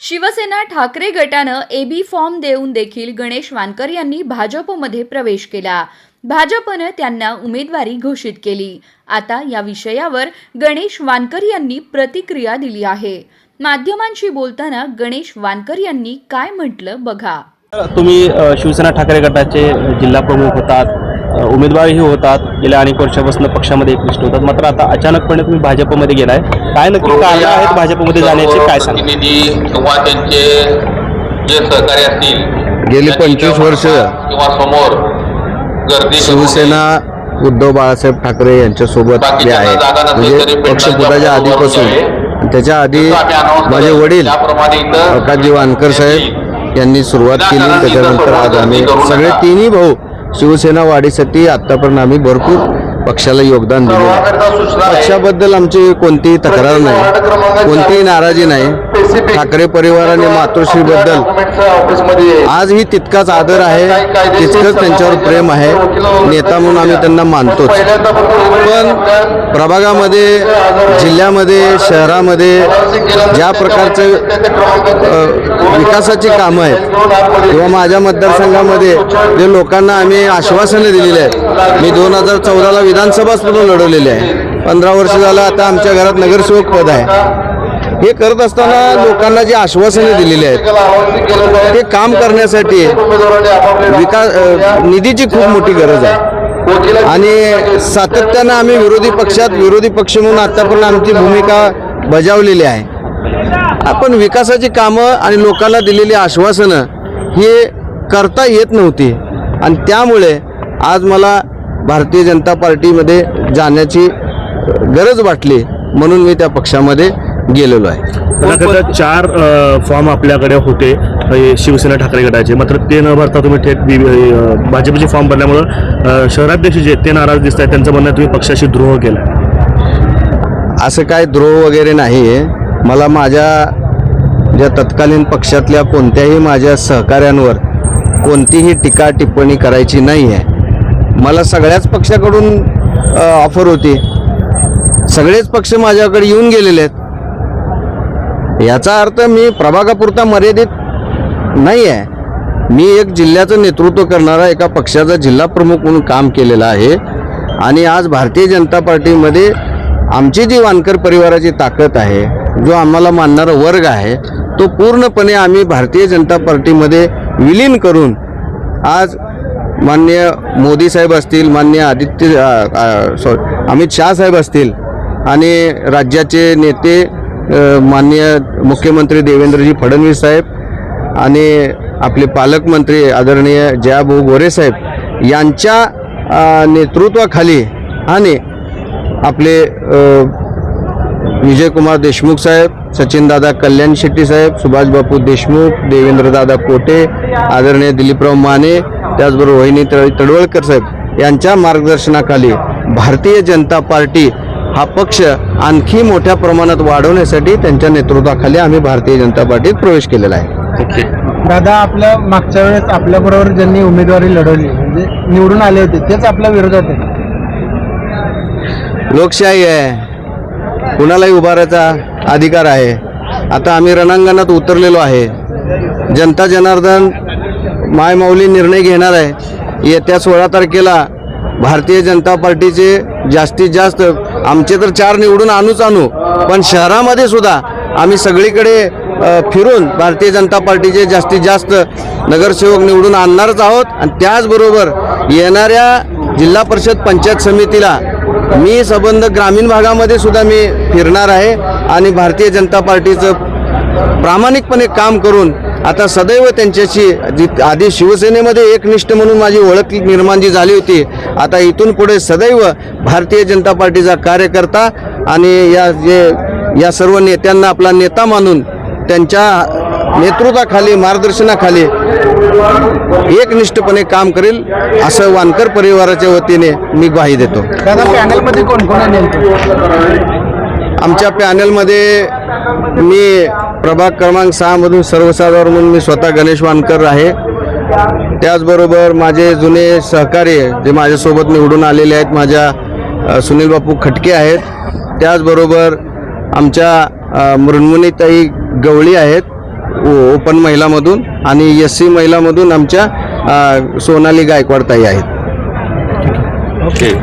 शिवसेना ठाकरे गटानं AB form देऊन देखील गणेश वानकर यांनी भाजपमध्ये प्रवेश केला। भाजपनं त्यांना उमेदवारी घोषित केली। आता या विषयावर गणेश वानकर यांनी प्रतिक्रिया दिली आहे। माध्यमांशी बोलताना गणेश वानकर यांनी काय म्हटलं बघा। तुम्ही शिवसेना ठाकरे गटाचे जिल्हा प्रमुख होतात, उमेदवारही होतात, गेल्या अनेक वर्षापासून पक्षामध्ये एकनिष्ठ होतात, मात्र आता अचानकपणे तुम्ही भाजपमध्ये गेलाय, काय नक्की कारण आहेत भाजपमध्ये जाण्याचे, काय सांगा? किंवा त्यांचे जे सहकारी असतील गेली 25 वर्ष किंवा समोर गर्दी शिवसेना उद्धव बाळासाहेब ठाकरे यांच्यासोबत जे आहे, म्हणजे पक्षपुटाच्या आधीपासून, त्याच्या आधी माझे वडील प्रकाशजी वानकर साहेब यांनी सुरुवात केली। त्याच्यानंतर आज आम्ही सगळे तिन्ही भाऊ शिवसेना वाढीसाठी आतापर्यंत आम्ही भरपूर पक्षाला योगदान दिले आहे। पक्षाबद्दल आमची कोणतीही तक्रार नाही, कोणतीही नाराजी नाही। ठाकरे परिवाराने मातोश्रीबद्दल आजही तितकाच आदर आहे, तितकंच त्यांच्यावर प्रेम आहे। नेता म्हणून आम्ही त्यांना मानतोच, पण प्रभागामध्ये, जिल्ह्यामध्ये, शहरामध्ये ज्या प्रकारचे विकासाची कामं आहेत किंवा माझ्या मतदारसंघामध्ये जे लोकांना आम्ही आश्वासनं दिलेली आहेत, मी 2014ला विधानसभा सुद्धा लढवलेली आहे, 15 वर्ष झालं आता आमच्या घरात नगरसेवक पद आहे। हे करत असताना लोकांना जी आश्वासने दिलेली आहेत ते काम करण्यासाठी निधीची खूप मोठी गरज आहे आणि सातत्यानं आम्ही विरोधी पक्ष म्हणून आतापर्यंत आमची भूमिका बजावलेली आहे। आपण विकासाची कामं आणि लोकांना दिलेली आश्वासनं हे करता येत नव्हती आणि त्यामुळे आज मला भारतीय जनता पार्टीमध्ये जाण्याची गरज वाटली, म्हणून मी त्या पक्षामध्ये गेलेलो आहे। 4 फॉर्म आपल्याकडे होते शिवसेना ठाकरे गटाचे, मात्र ते न भरता तुम्ही थेट भाजपचे फॉर्म भरल्यामुळं शहराध्यक्ष जे ते नाराज दिसत आहेत, त्यांचं म्हणणं तुम्ही पक्षाशी द्रोह केला। असं काय द्रोह वगैरे नाही आहे। मला माझ्या ज्या तत्कालीन पक्षातल्या कोणत्याही माझ्या सहकाऱ्यांवर कोणतीही टीका टिप्पणी करायची नाही आहे। मला सगळ्याच पक्षाकडून ऑफर होती, सगळेच पक्ष माझ्याकडे येऊन गेलेले आहेत। याचा अर्थ मी प्रभागापुरता मर्यादित नाही आहे। मी एक जिल्ह्याचं नेतृत्व करणारा एका पक्षाचा जिल्हा प्रमुख म्हणून काम केलेलं आहे आणि आज भारतीय जनता पार्टीमध्ये आमची जी वानकर परिवाराची ताकद आहे, जो आम्हाला मानणारा वर्ग आहे, तो पूर्णपणे आम्ही भारतीय जनता पार्टीमध्ये विलीन करून आज माननीय मोदी साहेब असतील, माननीय अमित शाह साहेब असतील आणि राज्याचे नेते माननीय मुख्यमंत्री देवेंद्रजी फडणवीस साहेब आणि आपले पालकमंत्री आदरणीय जयाभाऊ गोरे साहेब यांच्या नेतृत्वाखाली आणि आपले विजयकुमार देशमुख साहेब, सचिनदादा कल्याण शेट्टी साहेब, सुभाषबापू देशमुख, देवेंद्रदादा कोटे, आदरणीय दिलीपराव माने, त्याचबरोबर वहिनी तडवळकर साहेब यांच्या मार्गदर्शनाखाली भारतीय जनता पार्टी हा पक्ष आणखी मोठ्या प्रमाणात वाढवण्यासाठी त्यांच्या नेतृत्वाखाली आम्ही भारतीय जनता पार्टीत प्रवेश केलेला आहे। दादा, आपल्या मागच्या वेळेस आपल्याबरोबर ज्यांनी उमेदवारी लढवली, म्हणजे निवडून आले होते, तेच आपल्या विरोधात आहे। लोकशाही आहे, कुणालाही उभारायचा अधिकार आहे। आता आम्ही रणांगणात उतरलेलो आहे। जनता जनार्दन मायमाऊली निर्णय घेणार आहे। येत्या 16 तारखेला भारतीय जनता पार्टीचे जास्तीत जास्त, आमचे तर 4 निवडून आणू, पण शहरामध्ये सुद्धा आम्ही सगळीकडे फिरून भारतीय जनता पार्टीचे जास्तीत जास्त नगरसेवक निवडून आणणारच आहोत आणि त्याचबरोबर येणाऱ्या जिल्हा परिषद पंचायत समितीला मी संबंध ग्रामीण भागामध्ये सुद्धा मी फिरणार आहे आणि भारतीय जनता पार्टीचं प्रामाणिकपणे काम करून आता सदैव त्यांच्याशी, आधी शिवसेनेमध्ये एकनिष्ठ म्हणून माझी ओळख निर्माण जी झाली होती, आता इथून पुढे सदैव भारतीय जनता पार्टीचा कार्यकर्ता आणि या सर्व नेत्यांना आपला नेता मानून त्यांच्या नेतृत्वाखाली, मार्गदर्शनाखाली एकनिष्ठपणे काम करेल असं वानकर परिवाराच्या वतीने मी ग्वाही देतो। दादा, पॅनलमध्ये कोण कोण आहे? आमच्या पॅनलमध्ये मी प्रभाग क्रमांक 6 मधून सर्वसाधारण म्हणून मी स्वतः गणेश वानकर आहे। त्याचबरोबर माझे जुने सहकारी जे माझ्यासोबत निवडून आलेले आहेत, माझ्या सुनील बापू खटके आहेत, त्याचबरोबर आमच्या मृण्मयीताई गवळी आहेत ओपन महिलामधून आणि SC महिलामधून आमच्या सोनाली गायकवाड ताई आहेत. ओके.